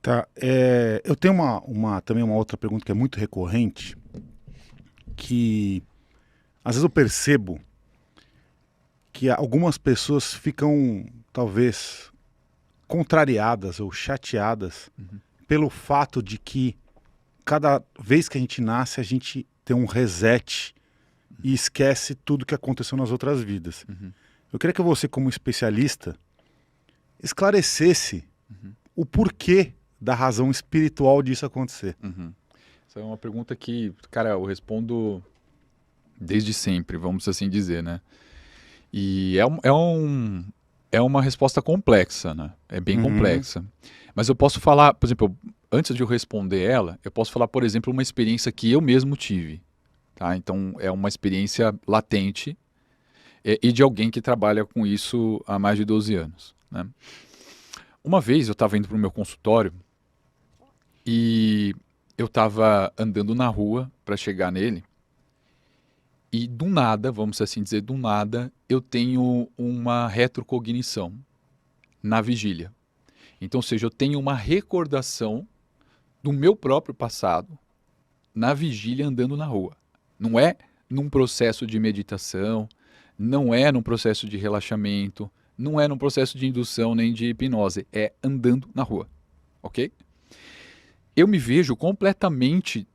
Tá, eu tenho também uma outra pergunta que é muito recorrente, que às vezes eu percebo que algumas pessoas ficam, talvez, contrariadas ou chateadas Uhum. pelo fato de que cada vez que a gente nasce, a gente tem um reset e esquece tudo que aconteceu nas outras vidas. Uhum. Eu queria que você, como especialista, esclarecesse Uhum. o porquê da razão espiritual disso acontecer. Uhum. Essa é uma pergunta que, cara, eu respondo desde sempre, vamos assim dizer, né? E é uma resposta complexa, né? É bem Uhum. complexa. Mas eu posso falar, por exemplo, antes de eu responder ela, eu posso falar, por exemplo, uma experiência que eu mesmo tive, tá? Então, é uma experiência latente e de alguém que trabalha com isso há mais de 12 anos, né? Uma vez eu estava indo para o meu consultório e eu estava andando na rua para chegar nele e do nada, vamos assim dizer, do nada, eu tenho uma retrocognição na vigília. Então, ou seja, eu tenho uma recordação do meu próprio passado na vigília andando na rua. Não é num processo de meditação, não é num processo de relaxamento, não é num processo de indução nem de hipnose, é andando na rua, ok? Eu me vejo completamente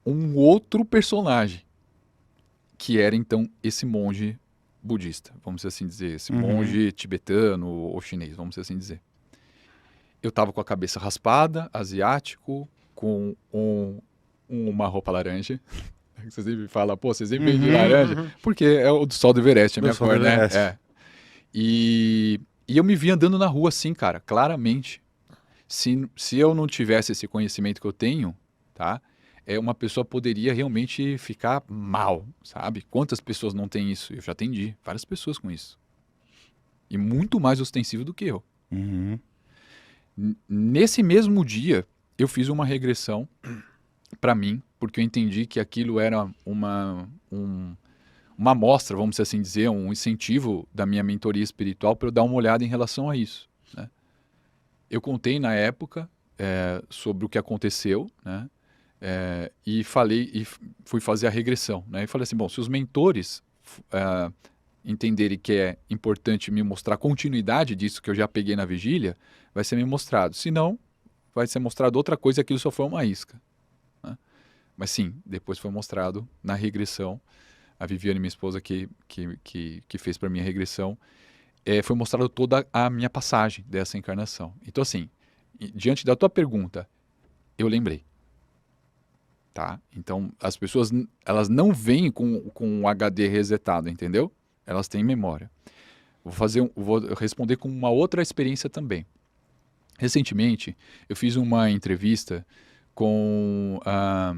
um outro personagem, que era então esse monge budista, vamos assim dizer, esse Uhum. monge tibetano ou chinês, vamos assim dizer. Eu estava com a cabeça raspada, asiático, com uma roupa laranja. Você sempre fala, pô, você sempre vem de Uhum. laranja, Uhum. porque é o do sol do Everest, a Do minha Sol do cor, né? Everest. É. E eu me vi andando na rua assim, cara, claramente. Se eu não tivesse esse conhecimento que eu tenho, tá? Uma pessoa poderia realmente ficar mal, sabe? Quantas pessoas não têm isso? Eu já atendi várias pessoas com isso. E muito mais ostensivo do que eu. Uhum. Nesse mesmo dia, eu fiz uma regressão para mim, porque eu entendi que aquilo era uma amostra, vamos assim dizer, um incentivo da minha mentoria espiritual para eu dar uma olhada em relação a isso, né? Eu contei na época sobre o que aconteceu, né? E falei e fui fazer a regressão, né? E falei assim, bom, se os mentores entenderem que é importante me mostrar continuidade disso que eu já peguei na vigília, vai ser me mostrado. Se não, vai ser mostrado outra coisa e aquilo só foi uma isca, né? Mas sim, depois foi mostrado na regressão. A Viviane, minha esposa, que fez para mim a regressão, foi mostrado toda a minha passagem dessa encarnação. Então, assim, diante da tua pergunta, eu lembrei. Tá? Então, as pessoas elas não vêm com o HD resetado, entendeu? Elas têm memória. Vou responder com uma outra experiência também. Recentemente, eu fiz uma entrevista com a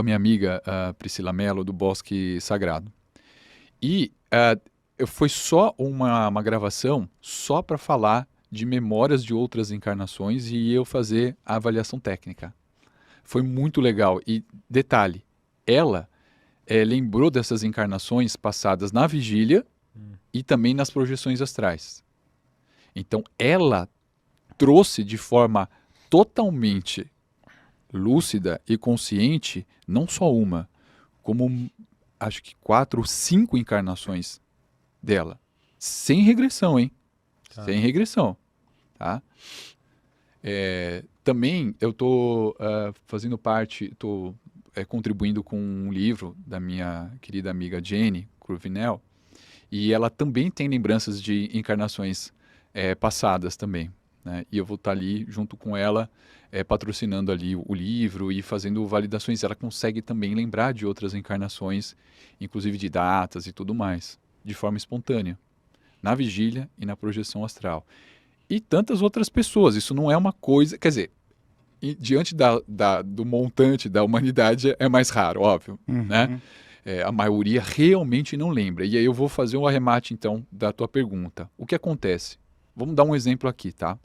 minha amiga Priscila Mello, do Bosque Sagrado. E foi só uma gravação só para falar de memórias de outras encarnações e eu fazer a avaliação técnica. Foi muito legal. E detalhe, ela lembrou dessas encarnações passadas na vigília e também nas projeções astrais. Então, ela trouxe de forma totalmente lúcida e consciente, não só uma, como acho que 4 ou 5 encarnações dela. Sem regressão, hein? Tá. Sem regressão, tá? Também eu estou fazendo parte, estou contribuindo com um livro da minha querida amiga Jenny Cruvinel, e ela também tem lembranças de encarnações passadas também, né? E eu vou estar ali junto com ela, patrocinando ali o livro e fazendo validações. Ela consegue também lembrar de outras encarnações, inclusive de datas e tudo mais, de forma espontânea, na vigília e na projeção astral. E tantas outras pessoas. Isso não é uma coisa... Quer dizer, diante do montante da humanidade é mais raro, óbvio, né? Uhum. A maioria realmente não lembra. E aí eu vou fazer um arremate, então, da tua pergunta. O que acontece? Vamos dar um exemplo aqui, tá?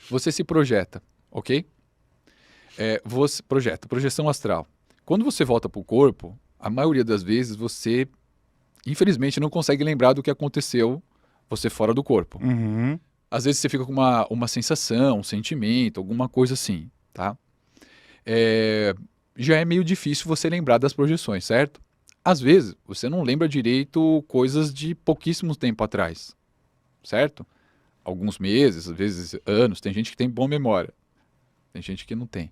Você se projeta, ok? Você projeta, projeção astral. Quando você volta para o corpo, a maioria das vezes você, infelizmente, não consegue lembrar do que aconteceu você fora do corpo. Uhum. Às vezes você fica com uma sensação, um sentimento, alguma coisa assim, tá? Já é meio difícil você lembrar das projeções, certo? Às vezes, você não lembra direito coisas de pouquíssimo tempo atrás, certo? Alguns meses, às vezes anos. Tem gente que tem boa memória, tem gente que não tem.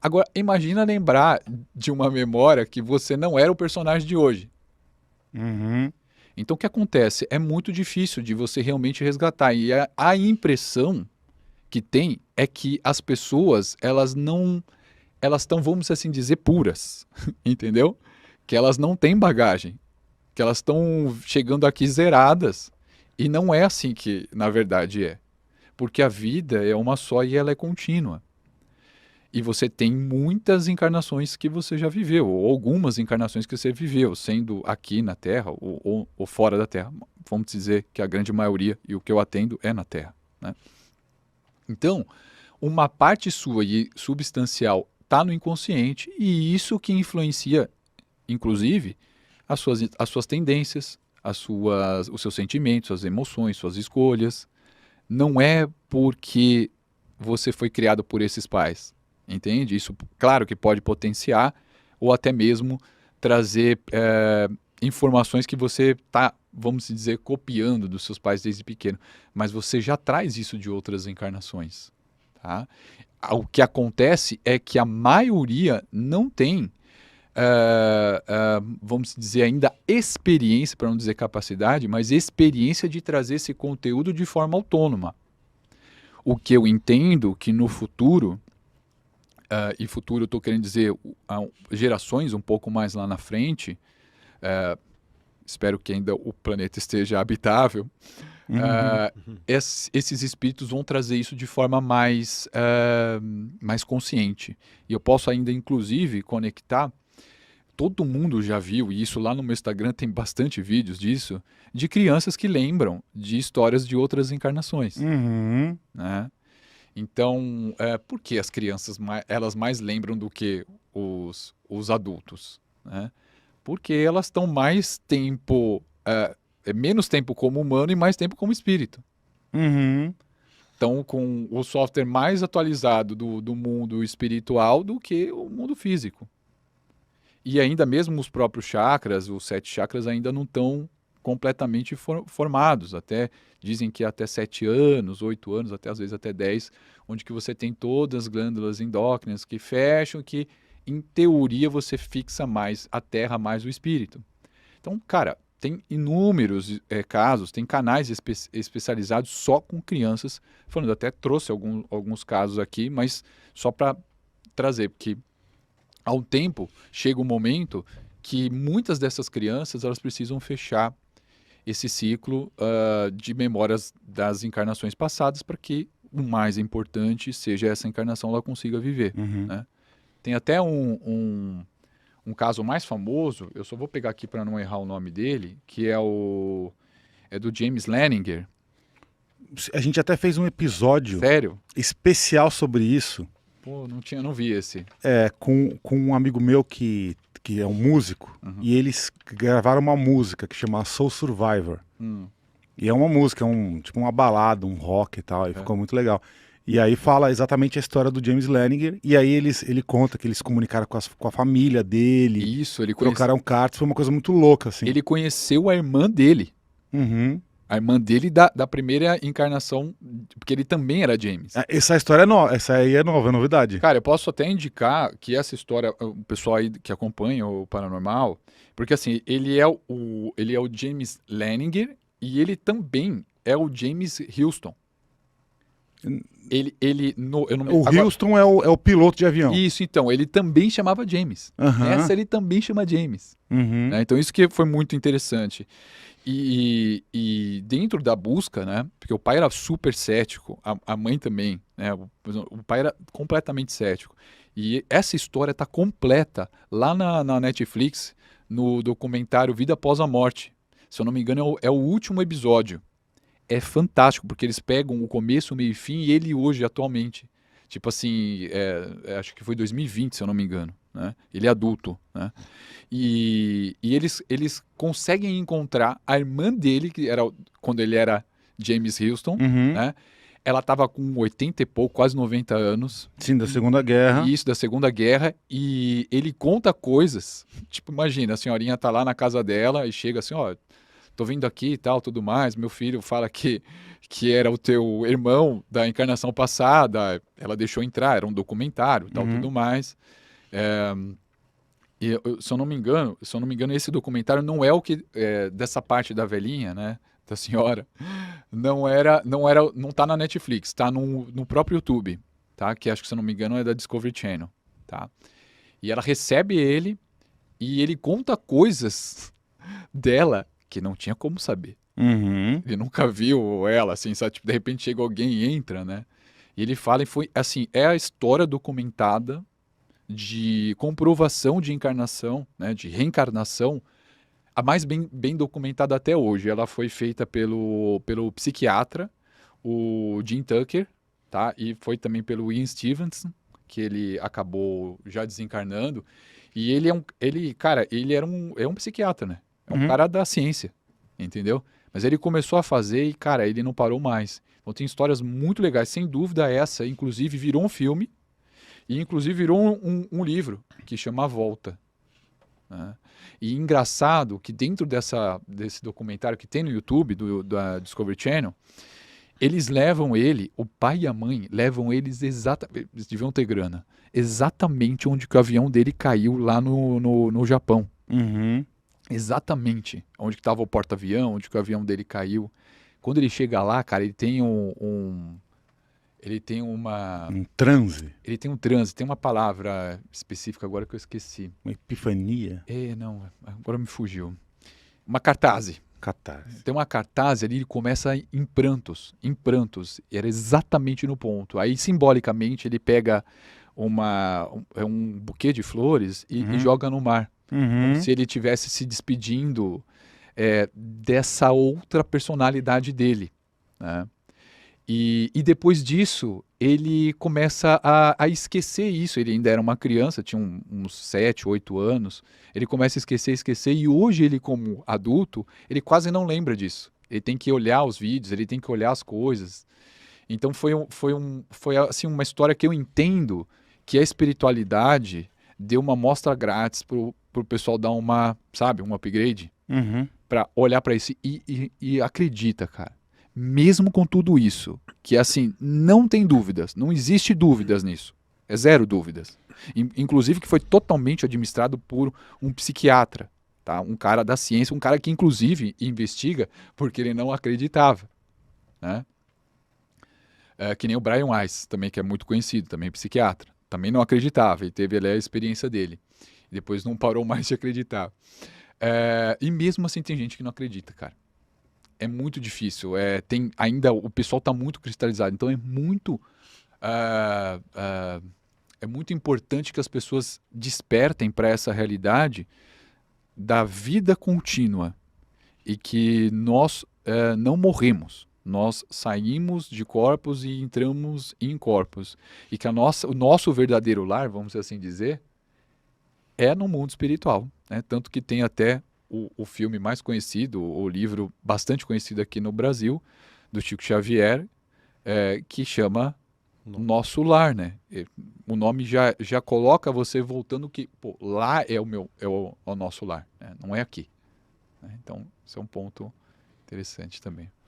Agora, imagina lembrar de uma memória que você não era o personagem de hoje. Uhum. Então, o que acontece? É muito difícil de você realmente resgatar. E a impressão que tem é que as pessoas, elas não... Elas estão, vamos assim dizer, puras. Entendeu? Que elas não têm bagagem. Que elas estão chegando aqui zeradas. E não é assim que, na verdade, é. Porque a vida é uma só e ela é contínua. E você tem muitas encarnações que você já viveu, ou algumas encarnações que você viveu, sendo aqui na Terra ou fora da Terra. Vamos dizer que a grande maioria, e o que eu atendo, é na Terra. Né? Então, uma parte sua e substancial está no inconsciente, e isso que influencia, inclusive, as suas tendências, os seus sentimentos, as emoções, suas escolhas. Não é porque você foi criado por esses pais. Entende? Isso, claro que pode potenciar ou até mesmo trazer informações que você está, vamos dizer, copiando dos seus pais desde pequeno. Mas você já traz isso de outras encarnações. Tá? O que acontece é que a maioria não tem, vamos dizer, ainda experiência, para não dizer capacidade, mas experiência de trazer esse conteúdo de forma autônoma. O que eu entendo que no futuro... e futuro eu estou querendo dizer gerações um pouco mais lá na frente, espero que ainda o planeta esteja habitável, esses espíritos vão trazer isso de forma mais consciente. E eu posso ainda, inclusive, conectar, todo mundo já viu, e isso lá no meu Instagram tem bastante vídeos disso, de crianças que lembram de histórias de outras encarnações. Uhum. Né? Então, por que as crianças elas mais lembram do que os adultos? Né? Porque elas estão mais tempo, menos tempo como humano e mais tempo como espírito. Uhum. Estão com o software mais atualizado do mundo espiritual do que o mundo físico. E ainda mesmo os próprios chakras, os 7 chakras ainda não estão completamente formados. Até dizem que até 7 anos, 8 anos, até às vezes até 10, onde que você tem todas as glândulas endócrinas que fecham, que em teoria você fixa mais a terra, mais o espírito. Então, cara, tem inúmeros casos, tem canais especializados só com crianças, falando, até trouxe alguns casos aqui, mas só para trazer, porque ao tempo chega um momento que muitas dessas crianças elas precisam fechar esse ciclo de memórias das encarnações passadas para que o mais importante seja essa encarnação ela consiga viver. Uhum. Né? Tem até um caso mais famoso, eu só vou pegar aqui para não errar o nome dele, que é do James Leininger. A gente até fez um episódio Sério? especial sobre isso. Pô, não vi esse. Com um amigo meu que é um músico, e eles gravaram uma música que chama Soul Survivor. E é uma música, tipo uma balada, um rock e tal, e ficou muito legal. E aí fala exatamente a história do James Leininger, e aí ele conta que eles se comunicaram com a família dele. Isso, ele trocaram cartas, foi uma coisa muito louca, assim. Ele conheceu a irmã dele. Uhum. A irmã dele da primeira encarnação, porque ele também era James. Essa história é nova, essa aí é nova, é novidade. Cara, eu posso até indicar que essa história, o pessoal aí que acompanha o Paranormal, porque assim, ele é o James Leininger e ele também é o James Houston. O Houston é o piloto de avião. Isso, então, ele também chamava James. Essa ele também chama James. Né? Então isso que foi muito interessante. E dentro da busca, né? Porque o pai era super cético, a mãe também, né? O pai era completamente cético. E essa história está completa lá na Netflix, no documentário Vida Após a Morte. Se eu não me engano, é o último episódio. É fantástico, porque eles pegam o começo, o meio e fim, e ele hoje, atualmente. Tipo assim, acho que foi 2020, se eu não me engano. Né? Ele é adulto. Né? E eles conseguem encontrar a irmã dele, que era quando ele era James Houston, Uhum. né? Ela estava com 80 e pouco, quase 90 anos. Sim, da Segunda Guerra. Isso, da Segunda Guerra. E ele conta coisas. Tipo, imagina, a senhorinha tá lá na casa dela e chega assim, ó, tô vindo aqui e tal, tudo mais. Meu filho fala que era o teu irmão da encarnação passada. Ela deixou entrar, era um documentário e tal, Uhum. tudo mais. Se eu não me engano, esse documentário não é o que dessa parte da velhinha, né, da senhora, não tá na Netflix, tá no próprio YouTube, tá? Que acho que se eu não me engano é da Discovery Channel, tá? E ela recebe ele e ele conta coisas dela que não tinha como saber. Uhum. Ele nunca viu ela, assim, sabe? Tipo, de repente chega alguém e entra, né? E ele fala e foi assim, é a história documentada de comprovação de encarnação, né, de reencarnação, a mais bem documentada até hoje. Ela foi feita pelo psiquiatra, o Jim Tucker, tá? E foi também pelo Ian Stevenson, que ele acabou já desencarnando. E cara, ele é um psiquiatra, né? É um Uhum. cara da ciência, entendeu? Mas ele começou a fazer e, cara, ele não parou mais. Então tem histórias muito legais, sem dúvida essa, inclusive virou um filme, e inclusive virou um livro que chama A Volta, né? E engraçado que dentro desse documentário que tem no YouTube, da Discovery Channel, eles levam ele, o pai e a mãe, levam eles deviam ter grana, exatamente onde que o avião dele caiu lá no Japão. Uhum. Exatamente onde que estava o porta-avião, onde que o avião dele caiu. Quando ele chega lá, cara, ele tem ele tem uma Um transe, Ele tem um trânsito, tem uma palavra específica agora que eu esqueci. uma epifania, Não, agora me fugiu. Uma cartaz. catarse. Tem uma cartaz ali, ele começa em prantos, e era exatamente no ponto. Aí, simbolicamente, ele pega um buquê de flores e Uhum. joga no mar, como Uhum. se ele estivesse se despedindo dessa outra personalidade dele, né? E depois disso, ele começa a esquecer isso. Ele ainda era uma criança, tinha uns 7, 8 anos. Ele começa a esquecer. E hoje, ele, como adulto, ele quase não lembra disso. Ele tem que olhar os vídeos, ele tem que olhar as coisas. Então, foi assim, uma história que eu entendo que a espiritualidade deu uma amostra grátis pro pessoal dar sabe, um upgrade, Uhum. para olhar para isso. E acredita, cara, mesmo com tudo isso, que assim, não tem dúvidas, não existe dúvidas nisso. É zero dúvidas. Inclusive que foi totalmente administrado por um psiquiatra, tá? Um cara da ciência, um cara que inclusive investiga porque ele não acreditava, né? Que nem o Brian Weiss, também, que é muito conhecido, também psiquiatra. Também não acreditava e teve ali a experiência dele. Depois não parou mais de acreditar. E mesmo assim tem gente que não acredita, cara. É muito difícil. Tem ainda o pessoal está muito cristalizado, então é muito importante que as pessoas despertem para essa realidade da vida contínua e que nós não morremos. Nós saímos de corpos e entramos em corpos. E que o nosso verdadeiro lar, vamos assim dizer, é no mundo espiritual, né? Tanto que tem até o filme mais conhecido, o livro bastante conhecido aqui no Brasil, do Chico Xavier, que chama Nosso Lar, né? O nome já coloca você voltando que, pô, lá é o nosso lar, né? Não é aqui, né? Então, esse é um ponto interessante também.